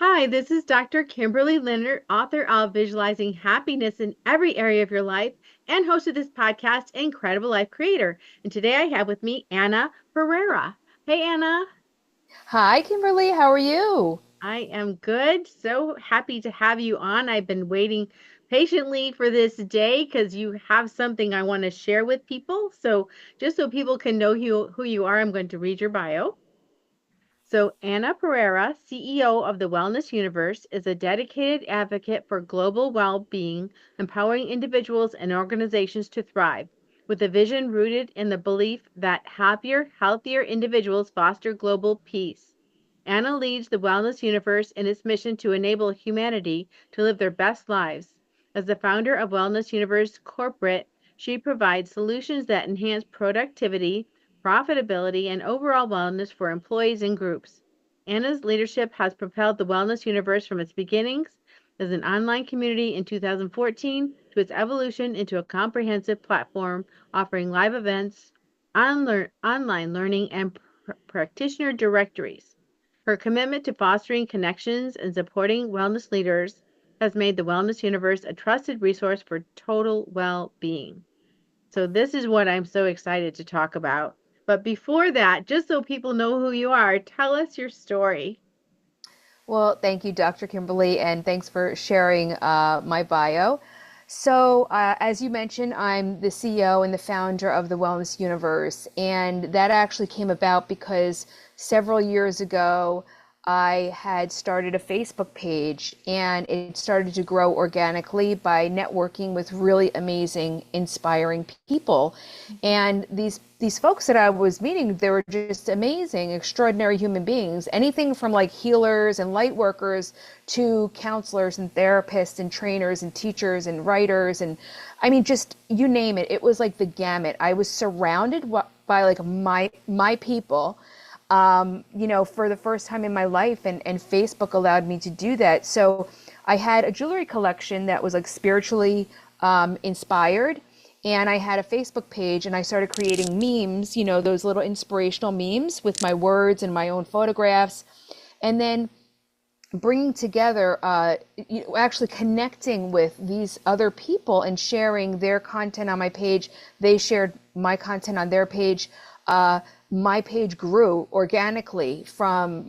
Hi, this is Dr. Kimberley Linert, author of Visualizing Happiness in Every Area of Your Life and host of this podcast, Incredible Life Creator. And today I have with me Anna Pereira. Hey, Anna. Hi, Kimberly. How are you? I am good. So happy to have you on. I've been waiting patiently for this day because you have something I want to share with people. So, just so people can know who you are, I'm going to read your bio. So, Anna Pereira, CEO of the Wellness Universe, is a dedicated advocate for global well being, empowering individuals and organizations to thrive, with a vision rooted in the belief that happier, healthier individuals foster global peace. Anna leads the Wellness Universe in its mission to enable humanity to live their best lives. As the founder of Wellness Universe Corporate, she provides solutions that enhance productivity, profitability, and overall wellness for employees and groups. Anna's leadership has propelled the Wellness Universe from its beginnings as an online community in 2014 to its evolution into a comprehensive platform offering live events, online learning, and practitioner directories. Her commitment to fostering connections and supporting wellness leaders has made the Wellness Universe a trusted resource for total well being. So, this is what I'm so excited to talk about. But before that, just so people know who you are, tell us your story. Well, thank you, Dr. Kimberly, and thanks for sharing my bio. So, as you mentioned, I'm the CEO and the founder of the Wellness Universe, and that actually came about because several years ago, I had started a Facebook page, and it started to grow organically by networking with really amazing, inspiring people. And these folks that I was meeting, they were just amazing, extraordinary human beings. Anything from like healers and light workers to counselors and therapists and trainers and teachers and writers and I mean just you name it. It was like the gamut. I was surrounded by like my people for the first time in my life, and Facebook allowed me to do that. So I had a jewelry collection that was like spiritually inspired, and I had a Facebook page, and I started creating memes, those little inspirational memes with my words and my own photographs, and then bringing together, actually connecting with these other people and sharing their content on my page. They shared my content on their page. My page grew organically from,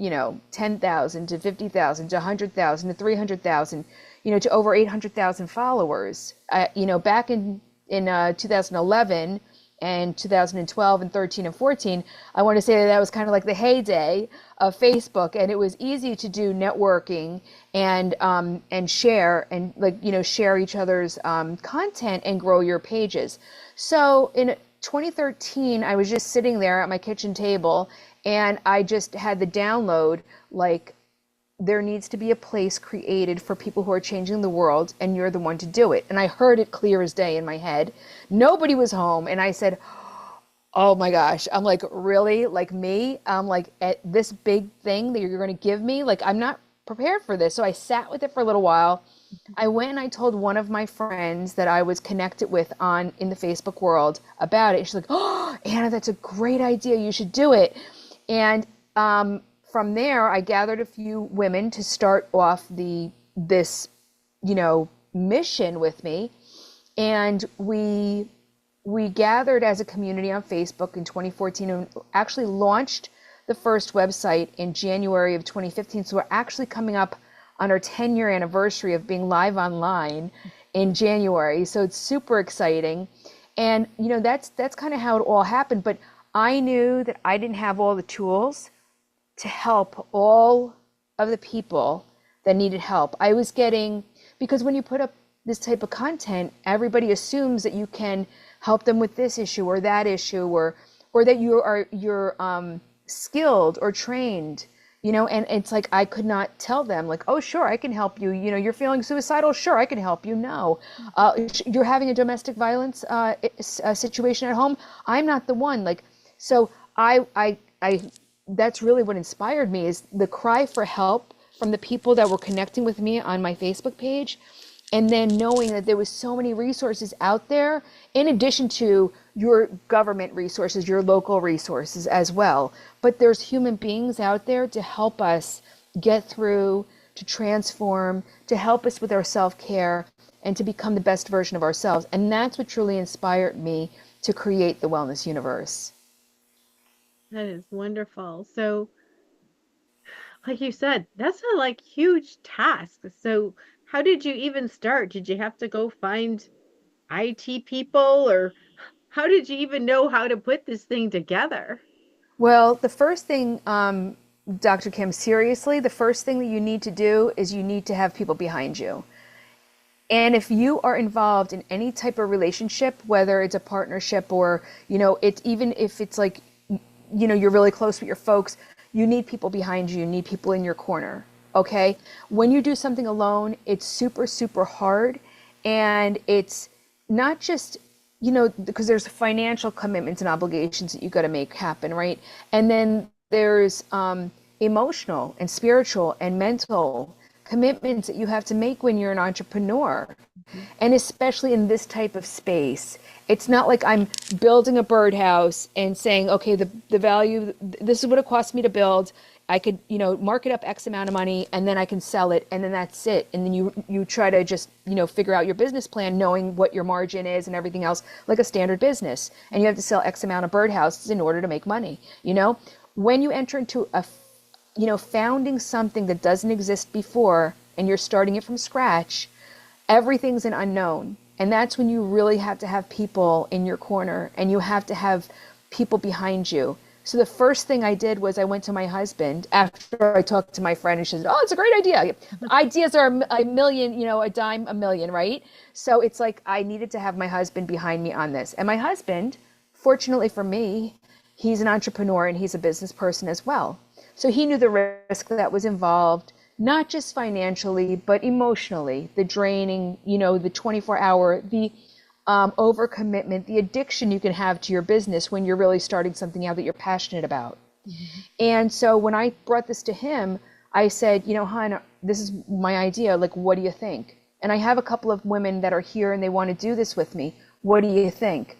10,000 to 50,000 to 100,000 to 300,000, to over 800,000 followers. Back in 2011 and 2012 and 13 and 14, I want to say that was kind of like the heyday of Facebook, and it was easy to do networking and share and share each other's content and grow your pages. So in 2013, I was just sitting there at my kitchen table, and I just had the download, like, there needs to be a place created for people who are changing the world, and you're the one to do it. And I heard it clear as day in my head. Nobody was home, and I said, oh my gosh. I'm like, really? Like me? I'm like, at this big thing that you're going to give me? Like, I'm not prepared for this. So I sat with it for a little while. I went and I told one of my friends that I was connected with on in the Facebook world about it. She's like, "Oh, Anna, that's a great idea. You should do it." And from there, I gathered a few women to start off this mission with me, and we gathered as a community on Facebook in 2014 and actually launched the first website in January of 2015. So we're actually coming up on our 10-year anniversary of being live online in January. So it's super exciting. And that's kind of how it all happened. But I knew that I didn't have all the tools to help all of the people that needed help. I was getting, because when you put up this type of content, everybody assumes that you can help them with this issue or that issue, or that you're skilled or trained, and it's like I could not tell them, like, oh sure, I can help you. You're feeling suicidal, sure, I can help you. No, you're having a domestic violence situation at home, I'm not the one. Like, so I that's really what inspired me, is the cry for help from the people that were connecting with me on my Facebook page, and then knowing that there was so many resources out there in addition to your government resources, your local resources as well. But there's human beings out there to help us get through to transform, to help us with our self-care, and to become the best version of ourselves. And that's what truly inspired me to create the Wellness Universe. That is wonderful. So, like you said, that's a like huge task. So, how did you even start? Did you have to go find IT people, or how did you even know how to put this thing together? Well, the first thing, Dr. Kim, seriously, the first thing that you need to do is you need to have people behind you. And if you are involved in any type of relationship, whether it's a partnership or, it's even if it's like, you're really close with your folks, you need people behind you, you need people in your corner. Okay. When you do something alone, it's super, super hard. And it's not just, because there's financial commitments and obligations that you got to make happen, right? And then there's emotional and spiritual and mental commitments that you have to make when you're an entrepreneur. Mhm. And especially in this type of space, it's not like I'm building a birdhouse and saying, okay, the value, this is what it costs me to build. I could, mark it up X amount of money and then I can sell it and then that's it. And then you try to just, figure out your business plan, knowing what your margin is and everything else, like a standard business. And you have to sell X amount of birdhouses in order to make money. When you enter into founding something that doesn't exist before and you're starting it from scratch, everything's an unknown. And that's when you really have to have people in your corner and you have to have people behind you. So the first thing I did was I went to my husband after I talked to my friend and she said, oh, it's a great idea. Ideas are a million, a dime a million, right? So it's like I needed to have my husband behind me on this. And my husband, fortunately for me, he's an entrepreneur and he's a business person as well. So he knew the risk that was involved, not just financially, but emotionally, the draining, the 24-hour, the overcommitment, the addiction you can have to your business when you're really starting something out that you're passionate about. Mm-hmm. And so when I brought this to him, I said, hon, this is my idea. Like, what do you think? And I have a couple of women that are here and they want to do this with me. What do you think?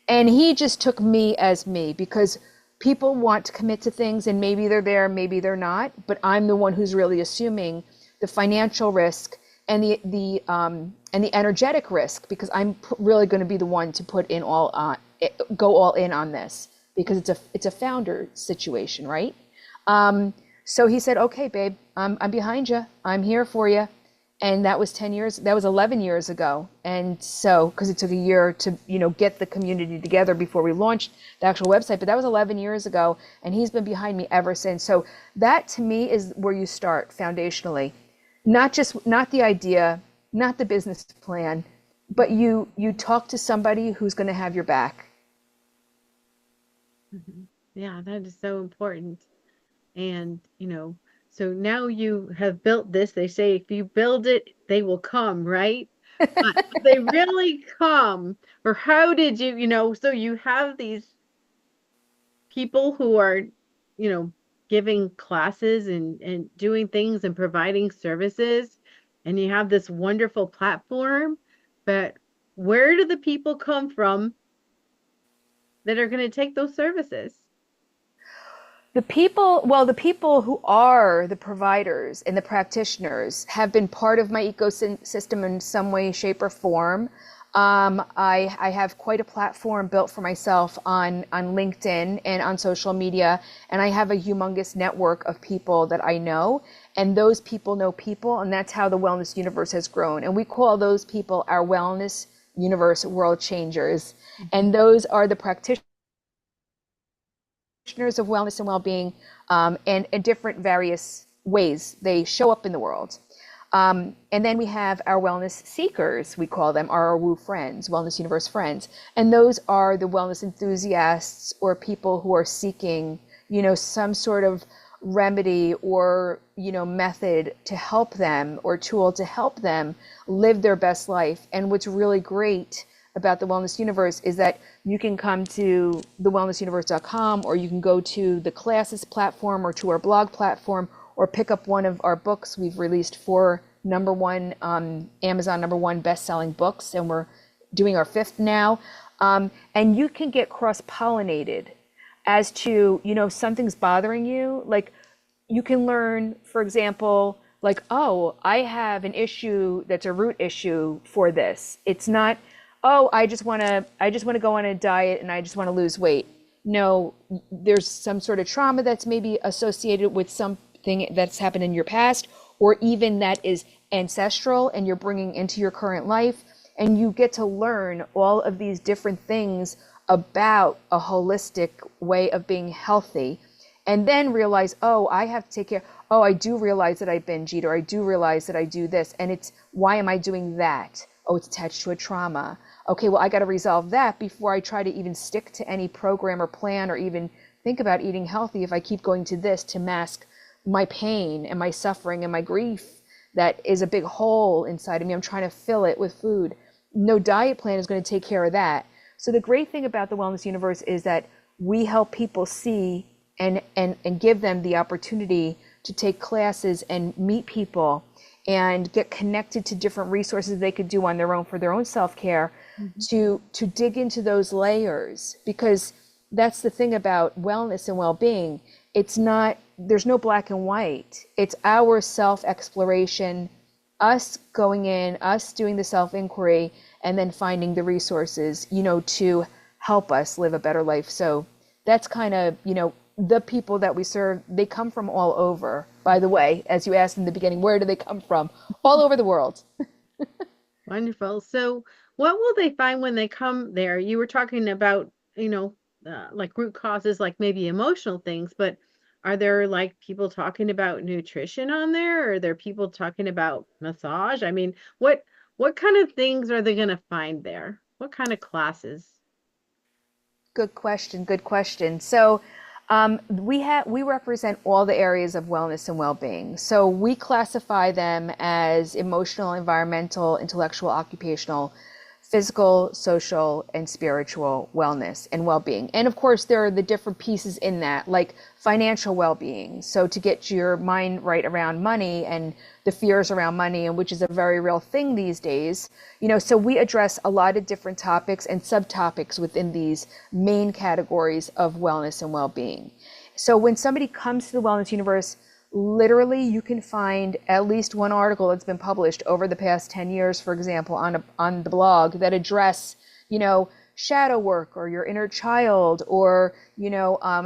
And he just took me as me because people want to commit to things and maybe they're there, maybe they're not, but I'm the one who's really assuming the financial risk and the energetic risk because I'm really going to be the one to put in go all in on this because it's a founder situation, right? So he said, okay, babe, I'm behind you. I'm here for you. And that was 11 years ago. And so, because it took a year to, get the community together before we launched the actual website, but that was 11 years ago. And he's been behind me ever since. So that to me is where you start foundationally, not the idea, not the business plan, but you talk to somebody who's going to have your back. Mhm. Yeah, that is so important. And, so now you have built this. They say if you build it, they will come, right? But they really come. Or how did so you have these people who are, giving classes and doing things and providing services, and you have this wonderful platform, but where do the people come from that are going to take those services? The people who are the providers and the practitioners have been part of my ecosystem in some way, shape, or form. I have quite a platform built for myself on LinkedIn and on social media, and I have a humongous network of people that I know, and those people know people, and that's how the wellness universe has grown. And we call those people our wellness universe world changers, and those are the practitioners of wellness and well-being, and in different various ways they show up in the world. And then we have our wellness seekers, we call them our woo friends, wellness universe friends. And those are the wellness enthusiasts or people who are seeking, some sort of remedy or, method to help them or tool to help them live their best life. And what's really great about the Wellness Universe is that you can come to thewellnessuniverse.com or you can go to the classes platform or to our blog platform or pick up one of our books. We've released 4 Amazon #1 best-selling books, and we're doing our 5th now. And you can get cross-pollinated as to, something's bothering you. Like you can learn, for example, like, oh, I have an issue that's a root issue for this. It's not, oh, I just want to go on a diet and I just want to lose weight. No, there's some sort of trauma that's maybe associated with something that's happened in your past, or even that is ancestral and you're bringing into your current life. And you get to learn all of these different things about a holistic way of being healthy, and then realize, oh, I have to take care. Oh, I do realize that I binge eat, or I do realize that I do this. And it's, why am I doing that? Oh, it's attached to a trauma. Okay, well, I got to resolve that before I try to even stick to any program or plan or even think about eating healthy. If I keep going to this to mask my pain and my suffering and my grief, that is a big hole inside of me, I'm trying to fill it with food. No diet plan is going to take care of that. So the great thing about the Wellness Universe is that we help people see and give them the opportunity to take classes and meet people and get connected to different resources they could do on their own for their own self-care, to dig into those layers. Because that's the thing about wellness and well-being. It's not, there's no black and white. It's our self-exploration, us going in, us doing the self-inquiry, and then finding the resources, to help us live a better life. So that's kind of, the people that we serve, they come from all over. By the way, as you asked in the beginning, where do they come from? All over the world. Wonderful. So, what will they find when they come there? You were talking about, like root causes, like maybe emotional things, but are there like people talking about nutrition on there? Or are there people talking about massage? I mean, what kind of things are they going to find there? What kind of classes? Good question. Good question. So we represent all the areas of wellness and well-being. So we classify them as emotional, environmental, intellectual, occupational, physical, social, and spiritual wellness and well-being. And of course, there are the different pieces in that, like financial well-being. So to get your mind right around money and the fears around money, and which is a very real thing these days, so we address a lot of different topics and subtopics within these main categories of wellness and well-being. So when somebody comes to the Wellness Universe, literally you can find at least one article that's been published over the past 10 years, for example, on the blog, that address, shadow work or your inner child, or,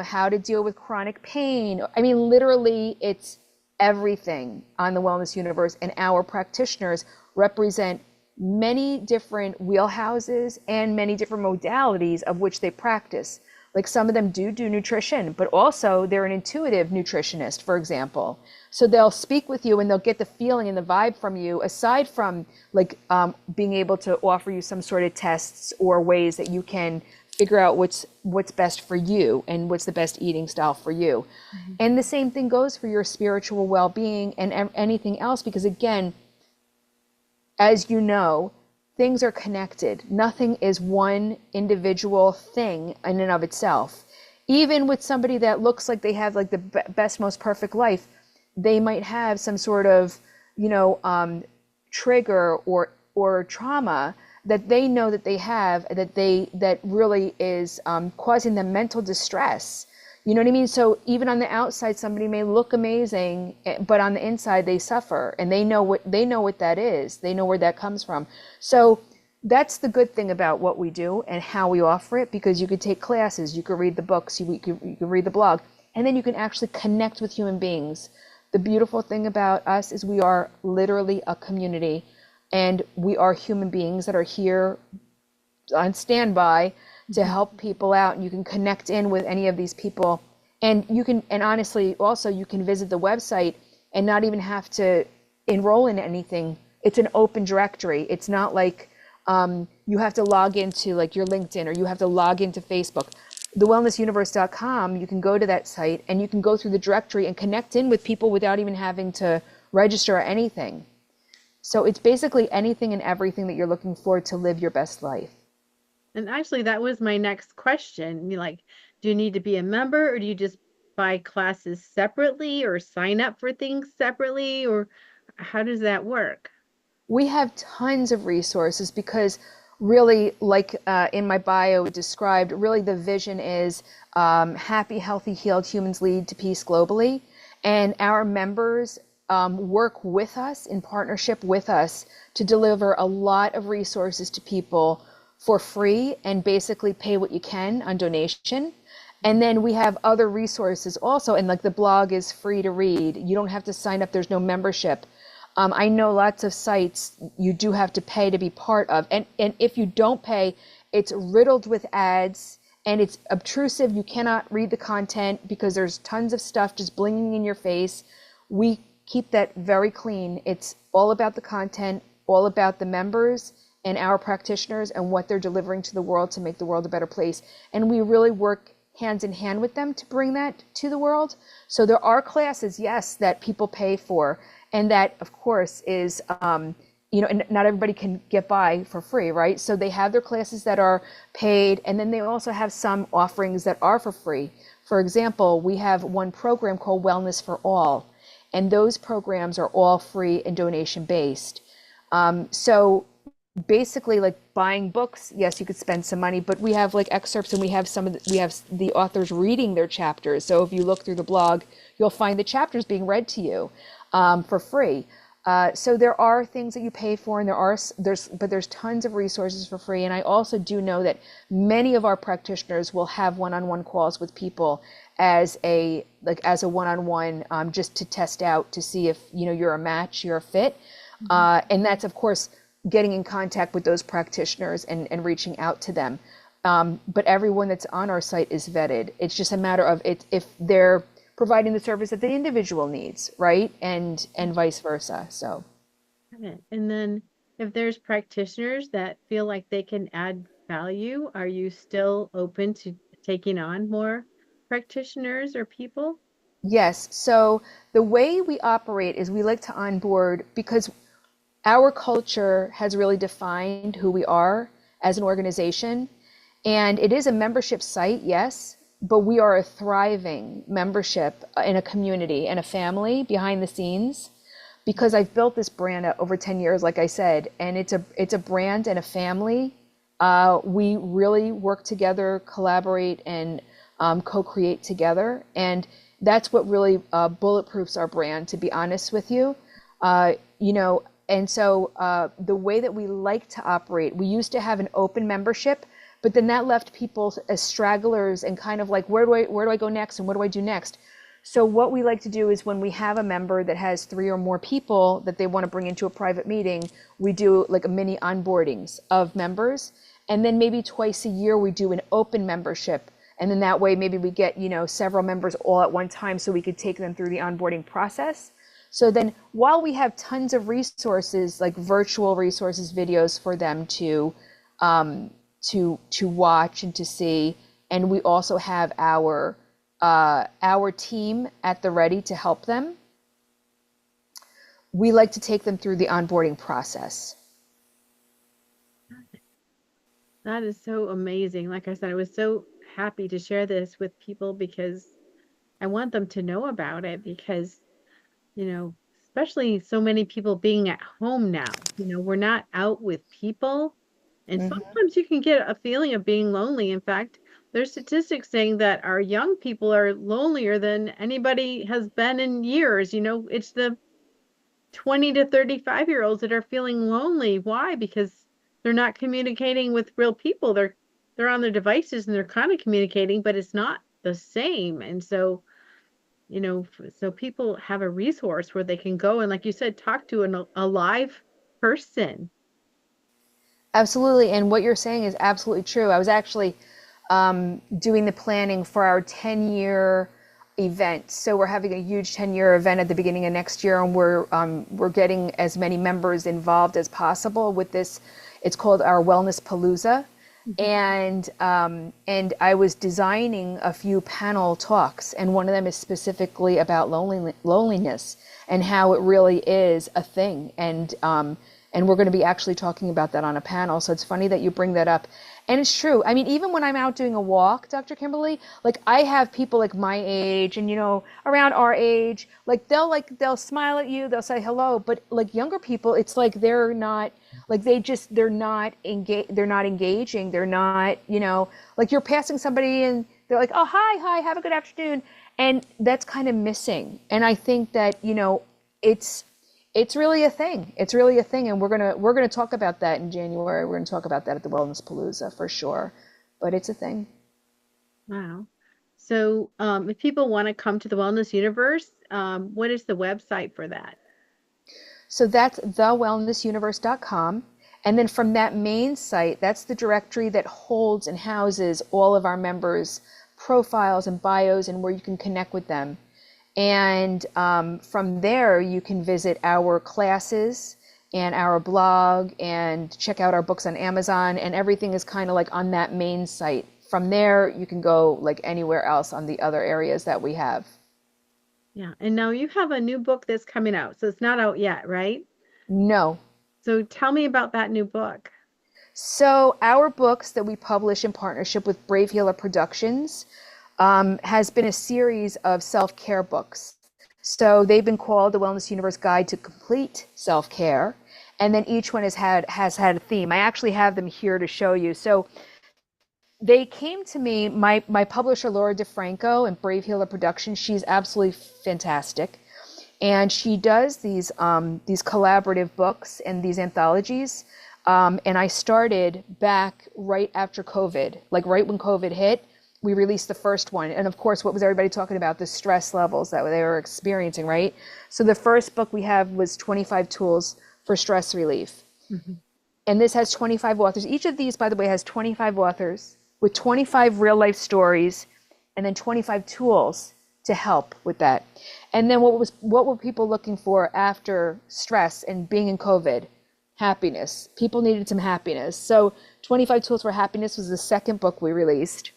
how to deal with chronic pain. I mean, literally it's everything on the Wellness Universe, and our practitioners represent many different wheelhouses and many different modalities of which they practice. Like some of them do nutrition, but also they're an intuitive nutritionist, for example. So they'll speak with you and they'll get the feeling and the vibe from you, aside from like being able to offer you some sort of tests or ways that you can figure out what's best for you and what's the best eating style for you. And the same thing goes for your spiritual well-being and anything else, because again, as you know, things are connected. Nothing is one individual thing in and of itself. Even with somebody that looks like they have like the best, most perfect life, they might have some sort of, trigger or trauma that they know that they have, that really is causing them mental distress. You know what I mean? So even on the outside, somebody may look amazing, but on the inside they suffer, and they know what that is. They know where that comes from. So that's the good thing about what we do and how we offer it, because you could take classes, you could read the books, you could read the blog, and then you can actually connect with human beings. The beautiful thing about us is we are literally a community, and we are human beings that are here on standby to help people out, and you can connect in with any of these people. And honestly, also you can visit the website and not even have to enroll in anything. It's an open directory. It's not like you have to log into like your LinkedIn, or you have to log into Facebook. TheWellnessUniverse.com, you can go to that site and you can go through the directory and connect in with people without even having to register or anything. So it's basically anything and everything that you're looking for to live your best life. And actually, that was my next question. Do you need to be a member, or do you just buy classes separately or sign up for things separately, or how does that work? We have tons of resources because really, like in my bio described, really the vision is happy, healthy, healed humans lead to peace globally. And our members work with us in partnership with us to deliver a lot of resources to people for free and basically pay what you can on donation. And then we have other resources also, and like the blog is free to read. You don't have to sign up. There's no membership. I know lots of sites you do have to pay to be part of. And if you don't pay, it's riddled with ads and it's obtrusive. You cannot read the content because there's tons of stuff just blinging in your face. We keep that very clean. It's all about the content, all about the members and our practitioners and what they're delivering to the world to make the world a better place. And we really work hands in hand with them to bring that to the world. So there are classes, yes, that people pay for. And that, of course, is, and not everybody can get by for free, right? So they have their classes that are paid, and then they also have some offerings that are for free. For example, we have one program called Wellness for All, and those programs are all free and donation based. So basically, like buying books, yes, you could spend some money, but we have like excerpts and we have the authors reading their chapters. So if you look through the blog, you'll find the chapters being read to you for free. So there are things that you pay for, and there's tons of resources for free. And I also do know that many of our practitioners will have one-on-one calls with people as a one-on-one, just to test out to see if you're a match, you're a fit, and that's of course getting in contact with those practitioners and reaching out to them. But everyone that's on our site is vetted. It's just a matter of if they're providing the service that the individual needs, right? And vice versa. So. And then if there's practitioners that feel like they can add value, are you still open to taking on more practitioners or people? Yes. So the way we operate is we like to onboard because our culture has really defined who we are as an organization. And it is a membership site, yes, but we are a thriving membership in a community and a family behind the scenes because I've built this brand over 10 years, like I said, and it's a brand and a family. We really work together, collaborate, and co-create together. And that's what really bulletproofs our brand, to be honest with you. And so the way that we like to operate, we used to have an open membership, but then that left people as stragglers and kind of like, where do I go next and what do I do next? So what we like to do is when we have a member that has 3 or more people that they want to bring into a private meeting, we do like a mini onboardings of members. And then maybe twice a year, we do an open membership. And then that way, maybe we get, several members all at one time so we could take them through the onboarding process. So then while we have tons of resources, like virtual resources, videos for them to watch and to see, and we also have our team at the ready to help them, we like to take them through the onboarding process. That is so amazing. Like I said, I was so happy to share this with people because I want them to know about it because especially so many people being at home now. We're not out with people. And Mm-hmm. sometimes you can get a feeling of being lonely. In fact, there's statistics saying that our young people are lonelier than anybody has been in years. It's the 20 to 35-year-olds that are feeling lonely. Why? Because they're not communicating with real people. They're on their devices and they're kind of communicating, but it's not the same. And so people have a resource where they can go and, like you said, talk to a live person. Absolutely. And what you're saying is absolutely true. I was actually doing the planning for our 10-year event. So we're having a huge 10-year event at the beginning of next year, and we're getting as many members involved as possible with this. It's called our Wellness Palooza. And I was designing a few panel talks, and one of them is specifically about loneliness and how it really is a thing. And we're going to be actually talking about that on a panel. So it's funny that you bring that up. And it's true. I mean, even when I'm out doing a walk, Dr. Kimberly, like I have people like my age and, around our age, they'll smile at you, they'll say hello. But like younger people, it's like they're not, like they're not engaging. They're not, like you're passing somebody and they're like, oh, hi, have a good afternoon. And that's kind of missing. And I think that, it's it's really a thing. It's really a thing, and we're gonna talk about that in January. We're gonna talk about that at the Wellness Palooza for sure. But it's a thing. Wow. So, if people want to come to the Wellness Universe, what is the website for that? So that's thewellnessuniverse.com. And then from that main site, that's the directory that holds and houses all of our members' profiles and bios and where you can connect with them. And from there, you can visit our classes and our blog and check out our books on Amazon. And everything is kind of like on that main site. From there, you can go like anywhere else on the other areas that we have. Yeah. And now you have a new book that's coming out, so it's not out yet, right? No. So tell me about that new book. So our books that we publish in partnership with Brave Healer Productions has been a series of self-care books. So they've been called the Wellness Universe Guide to Complete Self-Care. And then each one has had a theme. I actually have them here to show you. So they came to me, my publisher, Laura DeFranco and Brave Healer Productions, she's absolutely fantastic. And she does these collaborative books and these anthologies. And I started back right after COVID, like right when COVID hit, we released the first one. And of course, what was everybody talking about? The stress levels that they were experiencing, right? So the first book we have was 25 Tools for Stress Relief. Mhm. And this has 25 authors. Each of these, by the way, has 25 authors with 25 real life stories and then 25 tools to help with that. And then what were people looking for after stress and being in COVID? Happiness. People needed some happiness. So 25 Tools for Happiness was the second book we released.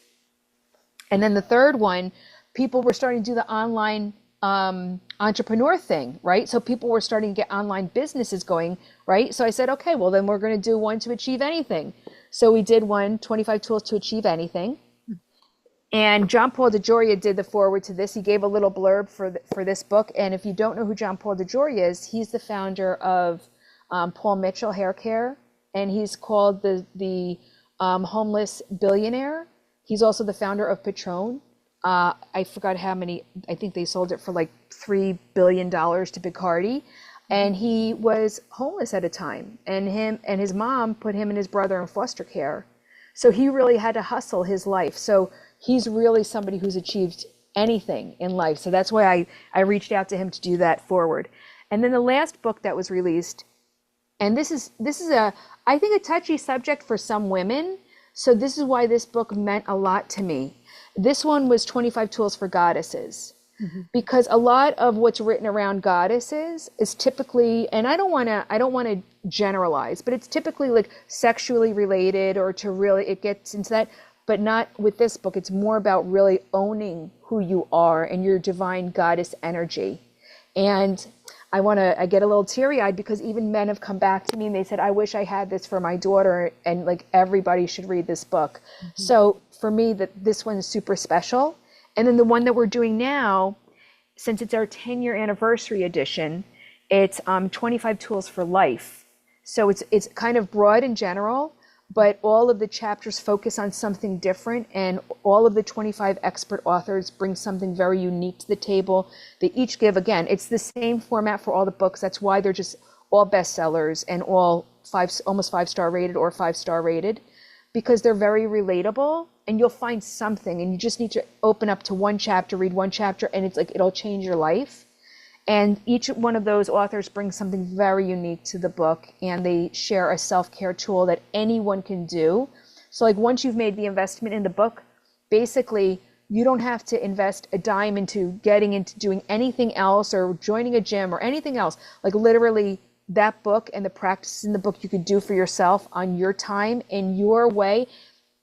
And then the third one, people were starting to do the online entrepreneur thing, right? So people were starting to get online businesses going, right? So I said, okay, well, then we're going to do one to achieve anything. So we did one, 25 Tools to Achieve Anything. And John Paul DeJoria did the foreword to this. He gave a little blurb for this book. And if you don't know who John Paul DeJoria is, he's the founder of Paul Mitchell Hair Care, and he's called the homeless billionaire. He's also the founder of Patron. I forgot how many. I think they sold it for like $3 billion to Bacardi. And he was homeless at a time, and him and his mom put him and his brother in foster care. So he really had to hustle his life. So he's really somebody who's achieved anything in life. So that's why I reached out to him to do that forward. And then the last book that was released, and this is a, I think, a touchy subject for some women. So this is why this book meant a lot to me. This one was 25 Tools for Goddesses. Mm-hmm. Because a lot of what's written around goddesses is typically, and I don't want to generalize, but it's typically like sexually related or to really, it gets into that, but not with this book. It's more about really owning who you are and your divine goddess energy. And I get a little teary-eyed because even men have come back to me and they said, I wish I had this for my daughter, and like everybody should read this book. Mm-hmm. So for me, this one is super special. And then the one that we're doing now, since it's our 10-year anniversary edition, it's 25 Tools for Life. So it's kind of broad in general, but all of the chapters focus on something different, and all of the 25 expert authors bring something very unique to the table. They each give, again, it's the same format for all the books. That's why they're just all bestsellers and all almost 5-star rated or 5-star rated, because they're very relatable, and you'll find something, and you just need to open up to one chapter, read one chapter, and it's like it'll change your life. And each one of those authors brings something very unique to the book, and they share a self-care tool that anyone can do. So like once you've made the investment in the book, basically you don't have to invest a dime into getting into doing anything else or joining a gym or anything else. Like literally that book and the practices in the book you could do for yourself on your time, in your way,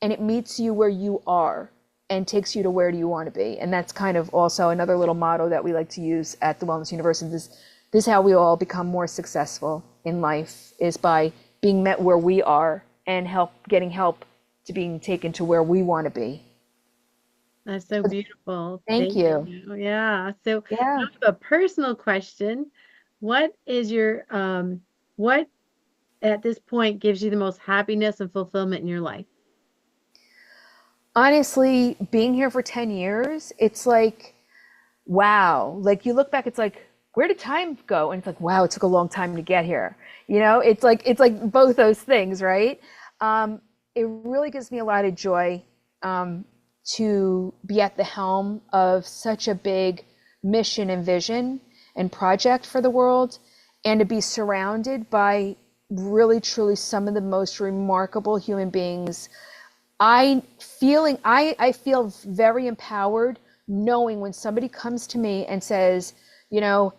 and it meets you where you are and takes you to where do you want to be. And that's kind of also another little motto that we like to use at the Wellness University. This is how we all become more successful in life, is by being met where we are and getting help to being taken to where we want to be. That's so beautiful. Thank Thank you. you. Yeah. So Yeah. I have a personal question. What is your what at this point gives you the most happiness and fulfillment in your life? Honestly, being here for 10 years, it's like, wow. Like you look back, it's like, where did time go? And it's like, wow, it took a long time to get here. It's like both those things, right? It really gives me a lot of joy to be at the helm of such a big mission and vision and project for the world, and to be surrounded by really truly some of the most remarkable human beings. I feel very empowered knowing when somebody comes to me and says, you know,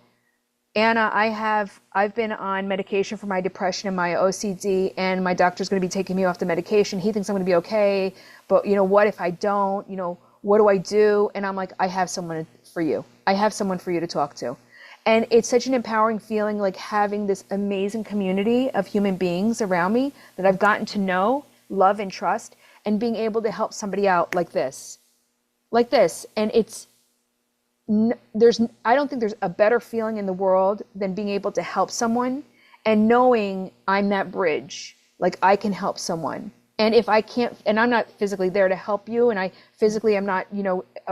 Anna, I've been on medication for my depression and my OCD, and my doctor's going to be taking me off the medication. He thinks I'm going to be okay, but what if I don't? What do I do? And I'm like, I have someone for you. I have someone for you to talk to. And it's such an empowering feeling, like having this amazing community of human beings around me that I've gotten to know, love, and trust, and being able to help somebody out like this. And I don't think there's a better feeling in the world than being able to help someone and knowing I'm that bridge, like I can help someone. And if I can't, and I'm not physically there to help you, and I physically am not,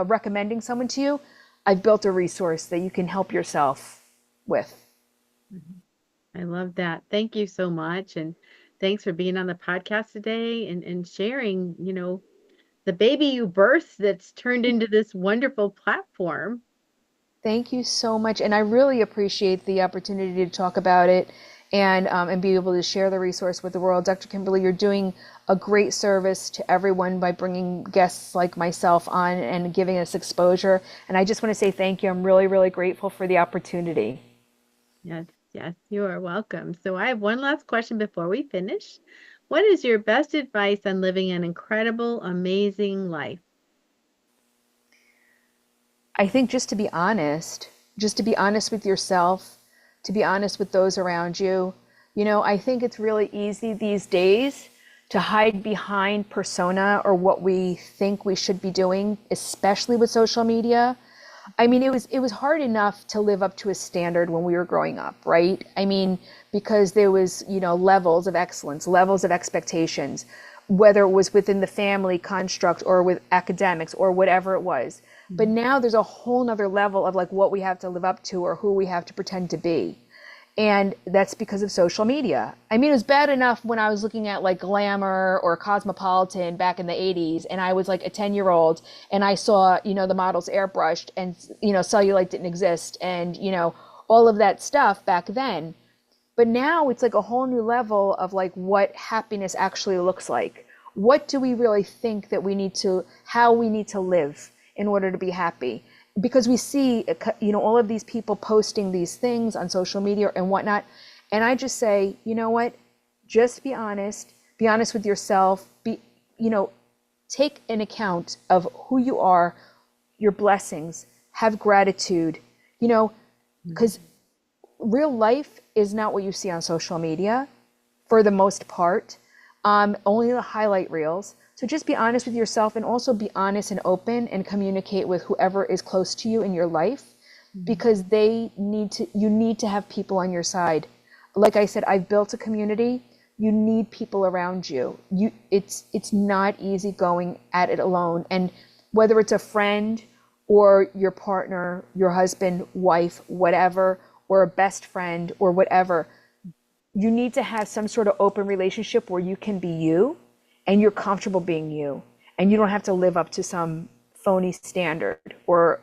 recommending someone to you, I've built a resource that you can help yourself with. I love that. Thank you so much. And thanks for being on the podcast today and sharing, the baby you birthed that's turned into this wonderful platform. Thank you so much. And I really appreciate the opportunity to talk about it and be able to share the resource with the world. Dr. Kimberly, you're doing a great service to everyone by bringing guests like myself on and giving us exposure. And I just want to say thank you. I'm really, really grateful for the opportunity. Yes, yes, you are welcome. So I have one last question before we finish. What is your best advice on living an incredible, amazing life? I think just to be honest with yourself, to be honest with those around you. I think it's really easy these days to hide behind persona or what we think we should be doing, especially with social media. I mean, it was hard enough to live up to a standard when we were growing up, right? I mean, because there was, levels of excellence, levels of expectations, whether it was within the family construct or with academics or whatever it was. But now there's a whole nother level of like what we have to live up to or who we have to pretend to be. And that's because of social media. I mean, it was bad enough when I was looking at like Glamour or Cosmopolitan back in the 80s, and I was like a 10-year-old and I saw, the models airbrushed and, cellulite didn't exist and, all of that stuff back then. But now it's like a whole new level of like what happiness actually looks like. What do we really think that how we need to live in order to be happy? Because we see, all of these people posting these things on social media and whatnot. And I just say, you know what? Just be honest with yourself, take an account of who you are, your blessings, have gratitude, because real life is not what you see on social media for the most part, only the highlight reels. So just be honest with yourself and also be honest and open and communicate with whoever is close to you in your life, because you need to have people on your side. Like I said, I've built a community. You need people around you. It's not easy going at it alone. And whether it's a friend or your partner, your husband, wife, whatever, or a best friend or whatever, you need to have some sort of open relationship where you can be you and you're comfortable being you, and you don't have to live up to some phony standard or,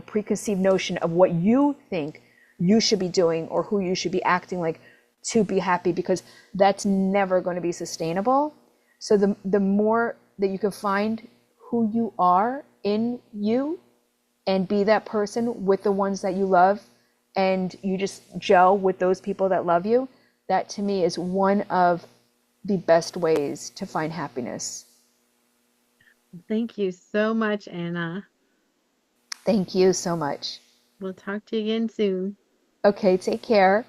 preconceived notion of what you think you should be doing or who you should be acting like to be happy, because that's never going to be sustainable. So the more that you can find who you are in you and be that person with the ones that you love, and you just gel with those people that love you, that to me is one of the best ways to find happiness. Thank you so much, Anna. Thank you so much. We'll talk to you again soon. Okay, take care.